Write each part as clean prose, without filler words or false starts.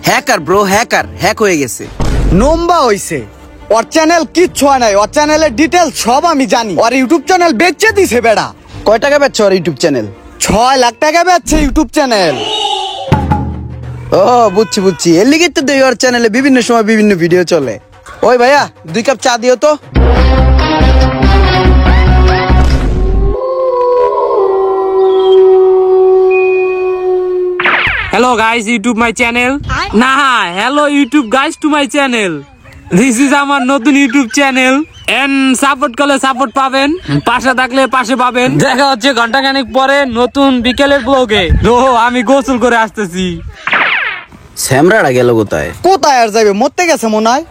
Hacker bro, hacker, hack হয়ে গেছে। নম্বা হইছে, ওর চ্যানেল কিচ্ছু হয় নাই, ওর চ্যানেলের ডিটেল সব আমি জানি। ওর ইউটিউব চ্যানেল বেচে দিছে বেড়া। কয় টাকা বেচছ ওর ইউটিউব চ্যানেল? 6 লাখ টাকা বেচছে ইউটিউব চ্যানেল। ও বুঝছি বুঝছি, এর লিগে তো দেই ওর চ্যানেলে বিভিন্ন সময় বিভিন্ন ভিডিও চলে। ওই ভাইয়া 2 কাপ চা দিও তো। Hello guys, YouTube my channel. Hello YouTube guys to my channel. This is আমার নতুন YouTube channel and সাপোর্ট করলে সাপোর্ট পাবেন, পাশে থাকলে পাশে পাবেন। দেখা হচ্ছে ঘন্টাখানেক পরে নতুন বিকেলের ব্লগে। আমি গোসল করে আসতেছি। স্যামরাটা গেল কোথায়? কোথায় আর যাবে, মরতে গেছে মনে হয়।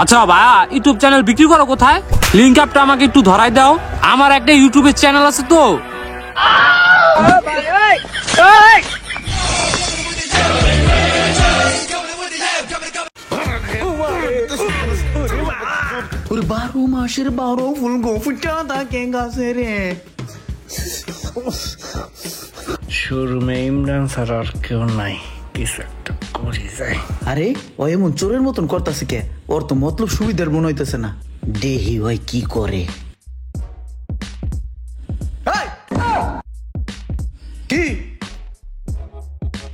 আচ্ছা ভাইয়া, ইউটিউব চ্যানেল বিক্রি করো কোথায়? লিংক আপটা আমাকে একটু ধরাই দাও, আমার একটা ইউটিউবের চ্যানেল আছে তো। ওরে 12 মাসের 12 ফুল গো ফুটা থাকে গাছে রে। শোরুমে ইমরান স্যার আর কেউ নাই, কিছু একটা করি যায়। আরে ও এমন চোরের মতন করতেছে কে? ওর তো মতলব সুবিধার মনে হইতেছে না। দেহি ওই কি করে। কি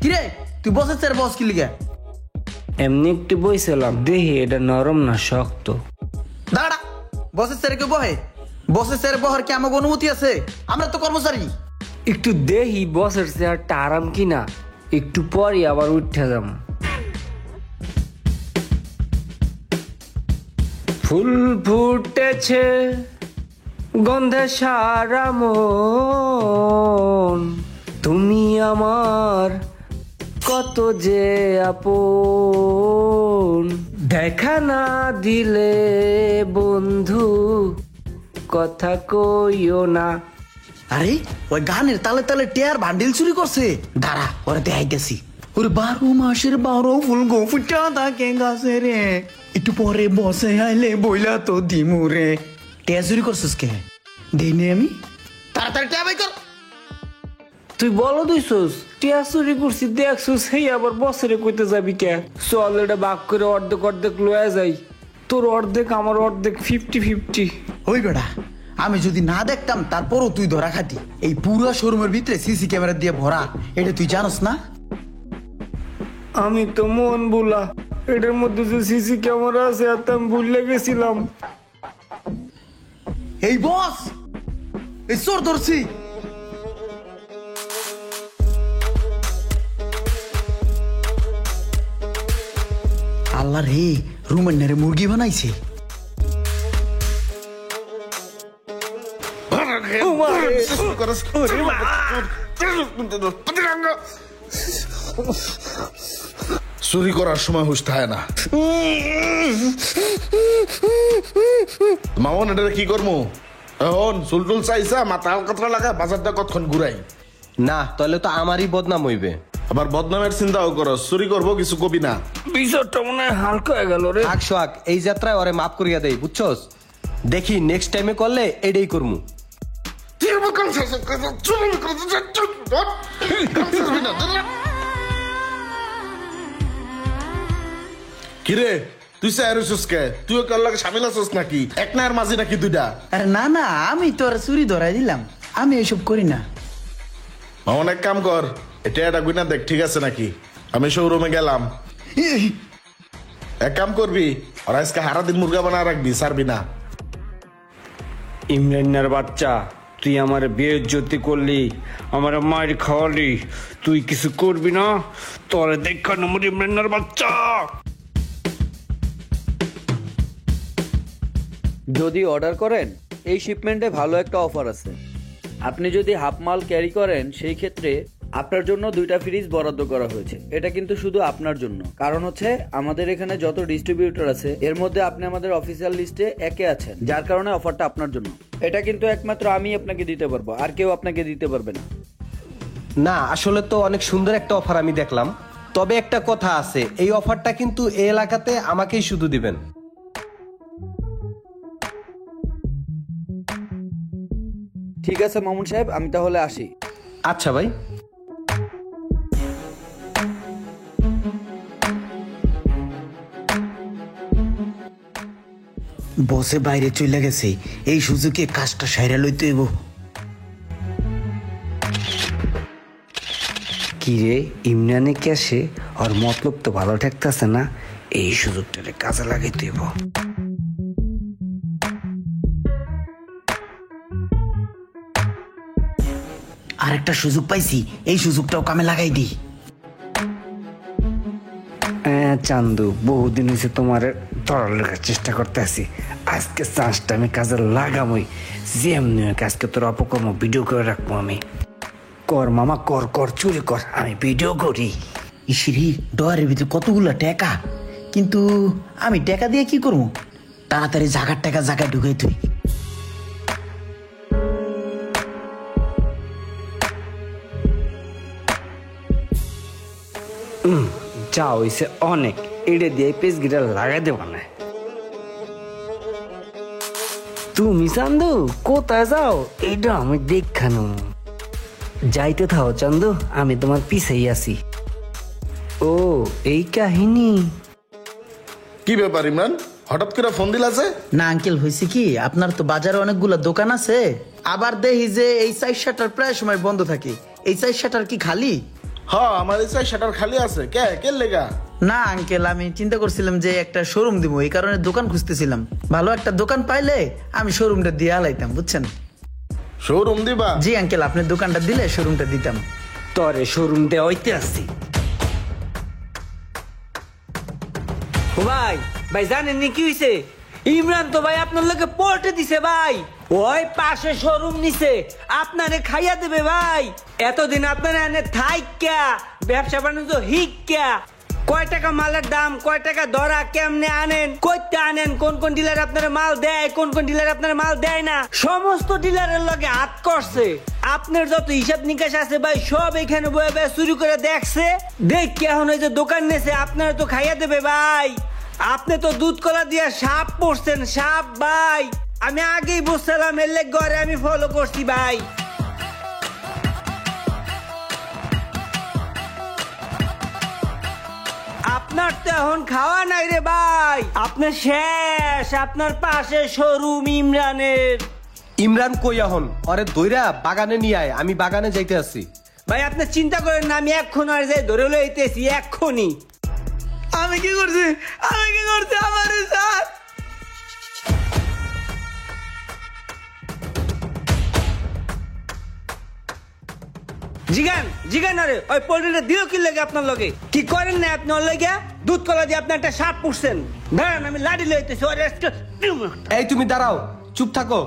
কিরে তুই বসেছ আর বস কি লিগা? এমনি একটু বইছিলাম, দেখি এটা নরম না শক্ত। দাঁড়া, বসের স্যারে কেউ বহে? বসের স্যারে বহার কি আমাকে অনুমতি আছে? আমরা তো কর্মচারী। একটু দেখি বসের চেয়ারটা আরাম কিনা, একটু পরই আবার উঠে যাম। ফুল ফুটেছে গন্ধে সারা মন, তুমি আমার কত যে আপন, দেখা না দিলে বন্ধু কথা কইও না। আরে ওই গানের তালে তালে টেয়ার বান্ডিল চুরি করছে। দাঁড়া ওরা দেখাই গেছি। ওরে 12 মাসের 12 ফুল গো ফুটা থাকে গাছে রে, একটু পরে বসে আইলে বইলা তো দিমু রে। টেয়া চুরি করছিস কে? দেই নে আমি। তাড়াতাড়ি টেয়া বাই কর। তুই বলো দিছস টিয়া চুরি করছি, দেখছস সেই আবার বছরে কইতে যাবি কে? চল এটা ভাগ করে অর্ধেক অর্ধেক লয়ে যাই, তোর অর্ধেক আমার অর্ধেক 50-50। ওই বেটা, আমি যদি না দেখতাম তারপরও তুই ধরা খাতি। এই পুরো শোরুমের ভিতরে সিসি ক্যামেরা দিয়ে ভরা, এটা তুই জানোস না? আমি তো মন ভুলা, এটার মধ্যে যে সিসি ক্যামেরা আছে আর আমি ভুলে গেছিলাম। এই বস, এই চোর ধরছি। আল্লাহ রে, রুমের নারে মুরগি বানাইছে। চুরি করার সময় হুশ থাকে না। মামন এটা কি করবো এখন? চুলটুল চাইছা, মাথা হালকাতরা লাগা, বাজারটা কতক্ষণ ঘুরাই না, তাহলে তো আমারই বদনাম হইবে। আবার বদনামের চিন্তাও করো। চুরি করবো কিছু কবি না। বিষয়টা মনে হয় হালকা হয়ে গেল রে। আক সোহাগ, এই যাত্রায় ওরে মাফ করিয়া দেই, বুঝছস? দেখি নেক্সট টাইমে করলে এটাই করমু। কিরে তুই চাইছিস কে? তুইও কার লাগে সামিল আছিস নাকি? এক না আর মাঝি নাকি দুইটা? আরে না না, আমি তো আর চুরি ধরাই দিলাম, আমি এসব করি না। মামন এক কাম কর, এটা একটা গুইনা দেখ ঠিক আছে নাকি। আমি শোরুমে গেলাম। এক কাম করবি, আর আজকে হারা দিন মুরগা বানা রাখবি, সারবি না। ইমরানের বাচ্চা, তুই আমার বেইজ্জতি করলি, আমার মায়ের খাওয়ালি, তুই কিছু করবি না, তোরে দেখা নম্বর ইমরানের বাচ্চা। যদি অর্ডার করেন এই শিপমেন্টে ভালো একটা অফার আছে। আপনি যদি হাফ মাল ক্যারি করেন সেই ক্ষেত্রে আপনার জন্য 2টা ফ্রিজ বরাদ্দ করা হয়েছে। এটা কিন্তু শুধু আপনার জন্য, কারণ হচ্ছে আমাদের এখানে যত ডিস্ট্রিবিউটর আছে এর মধ্যে আপনি আমাদের অফিসিয়াল লিস্টে একে আছেন, যার কারণে অফারটা আপনার জন্য। এটা কিন্তু একমাত্র আমি আপনাকে দিতে পারবো, আর কেউ আপনাকে দিতে পারবে না। না, আসলে তো অনেক সুন্দর একটা অফার আমি দেখলাম, তবে একটা কথা আছে, এই অফারটা কিন্তু এই এলাকাতে আমাকেই শুধু দিবেন। ঠিক আছে মামুন সাহেব, আমি তাহলে আসি। আচ্ছা ভাই। বসে বাইরে চলে গেছে, এই সুযোগে কাজটা সাইরা লইতে হইব। কিরে ইমরানে ক্যাশে আর মতলব তো ভালো ঠেকতেছে না, এই সুযোগটারে কাজে লাগাইতে হইব। আরেকটা সুযোগ পাইছি, এই সুযোগটাও কামে লাগাই দিই। চান্দু, বহুদিন হয়েছে তোমার ধরার লেখার চেষ্টা করতে আছি, আজকে চান্সটা আমি কাজে লাগামই। যেমনি হোক আজকে তোর অপকর্ম ভিডিও করে রাখবো আমি। কর মামা কর, কর চুরি কর, আমি ভিডিও করি। ইসিরি ডয়ারের ভিতরে কতগুলা টাকা, কিন্তু আমি টাকা দিয়ে কি করবো? তাড়াতাড়ি জাগার টাকা জায়গায় ঢুকাই তুই। যা হইছে অনেক, এটা দিয়ে পেজ গিটা লাগাই দেব না। তুমি চান্দু কোথায় যাও এটা আমি দেখানো। যাইতে থাও চান্দু, আমি তোমার পিছেই আছি। ও এই কাহিনী। কি ব্যাপার ইমরান, হঠাৎ করে ফোন দিলা যে? না আঙ্কেল, হয়েছে কি, আপনার তো বাজারে অনেকগুলো দোকান আছে, আবার দেখি যে এই সাইড শাটার প্রায় সময় বন্ধ থাকে, এই সাইড শাটার কি খালি? হ্যাঁ, আমার এই শাটার খালি আছে। কে লেগা? না আঙ্কেল, আমি চিন্তা করছিলাম যে একটা শোরুম দিব, এই কারণে দোকান খুঁজতেছিলাম। ভালো একটা দোকান পাইলে আমি শোরুমটা দিয়ে আলাইতাম, বুঝছেন? শোরুম দিবা? জি আঙ্কেল, আপনি দোকানটা দিলে শোরুমটা দিতাম। তরে শোরুম দেওয়া হইতে আসছি। ও ভাই, ভাই জানেন কি হইছে? ইমরান তো ভাই আপনার লোকে পল্টে দিছে ভাই, ওই পাশে শোরুম নিছে, আপনারে খাইয়া দেবে ভাই। এতদিন আপনারা এনে থাইকা ব্যবসা বাণিজ্য হিক্কা, কয় টাকা মালের দাম, কয় টাকা ধরা, কেমনে আনেন, কইতে আনেন, কোন কোন ডিলার আপনারা মাল দেয়, কোন কোন ডিলার আপনারা মাল দেয় না, সমস্ত ডিলারের লগে হাত করছে। আপনার যত হিসাব নিকাশ আছে ভাই সব এখানে বয়ে বয়ে চুরি করে দেখছে, দেখ এখন ওই যে দোকান নেছে আপনারা তো খাইয়া দেবে ভাই। আপনি তো দুধ কলা দিয়ে সাপ পড়ছেন, সাপ ভাই। আমি আগেই বুঝছিলাম, এর লেগে ঘরে আমি ফলো করছি ভাই। আপনার তো এখন খাওয়া নাই রে ভাই, আপনার শেষ, আপনার পাশে শোরুম ইমরানের। ইমরান কই এখন? আরে দইরা বাগানে নিয়ে আয়, আমি বাগানে যাইতে আছি। ভাই আপনি চিন্তা করেন না, আমি এক্ষণ আর যাই ধরে লইতেছি এক্ষুনি। আমি কি করছি, আমি কি করছি আমার স্যার? জিগান জিগান, আরে ওই পোল্ট্রিটা দিও কি লাগে আপনার লগে? কি করেন না আপনি ওর লগে? দুধ কলা দিয়ে আপনি একটা সাপ পুষছেন। দাঁড়ান আমি লাঠি লইতেছি। এই তুমি দাঁড়াও, চুপ থাকো,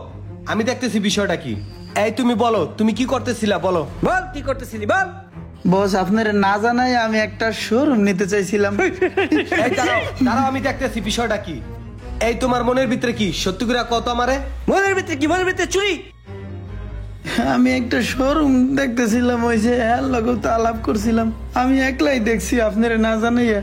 আমি দেখতেছি বিষয়টা কি। এই তুমি বলো, তুমি কি করতেছিলা বলো। বল কি করতেছিলি বল। বস, আপনার না জানাই আমি একটা শোরুম নিতে চাইছিলাম। এই দাঁড়াও দাঁড়াও, আমি দেখতেছি বিষয়টা কি। এই তোমার মনের ভিতরে কি, সত্যি করে কত আমারে? মনের ভিতরে কি, মনের ভিতরে চুরি? আমি একটা শোরুম দেখতেছিলাম, ওই যে লোক তো আলাপ করছিলাম, আমি একলাই দেখছি আপনার না জানাইয়া।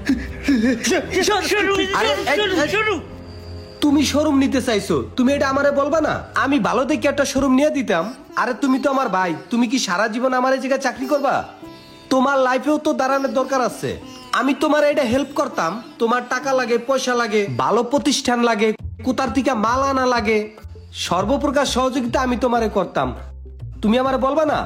তুমি শোরুম নিতে চাইছো, তুমি এটা আমারে বলবা না? আমি ভালো দেখে একটা শোরুম নিয়ে দিতাম। আরে তুমি তো আমার ভাই, তুমি কি সারা জীবন আমার এই জায়গায় চাকরি করবা? তোমার লাইফেও তো দাঁড়ানোর দরকার আছে। আমি তোমার এটা হেল্প করতাম, তোমার টাকা লাগে, পয়সা লাগে, ভালো প্রতিষ্ঠান লাগে, কোথার থেকে মাল আনা লাগে, সর্বপ্রকার সহযোগিতা আমি তোমারে করতাম। তুমি আমারে বলবা না?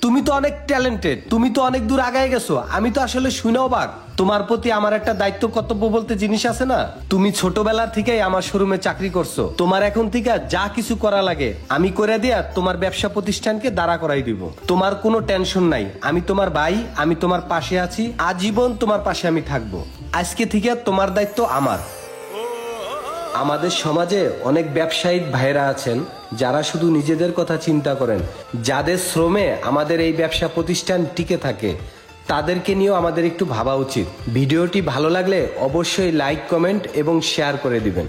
তুমি তো অনেক ট্যালেন্টেড, তুমি তো অনেক দূর আগায় গেছো। আমি তো আসলে শুনে অবাক। তোমার প্রতি আমার একটা দায়িত্ব কর্তব্য বলতে জিনিস আছে না। তুমি ছোটবেলা থেকেই আমার শোরুমে চাকরি করছো, তোমার এখন থেকে যা কিছু করা লাগে আমি করে দিয়া তোমার ব্যবসা প্রতিষ্ঠানকে দাঁড়া করাই দিব। তোমার কোনো টেনশন নাই, আমি তোমার ভাই, আমি তোমার পাশে আছি, আজীবন তোমার পাশে আমি থাকবো। আজকে থেকে তোমার দায়িত্ব আমার। আমাদের সমাজে অনেক ব্যবসায়িক ভাইরা আছেন যারা শুধু নিজেদের কথা চিন্তা করেন, যাদের শ্রমে আমাদের এই ব্যবসা প্রতিষ্ঠান টিকে থাকে। তাদেরকে নিয়েও আমাদের একটু ভাবা উচিত। ভিডিওটি ভালো লাগলে অবশ্যই লাইক, কমেন্ট এবং শেয়ার করে দিবেন।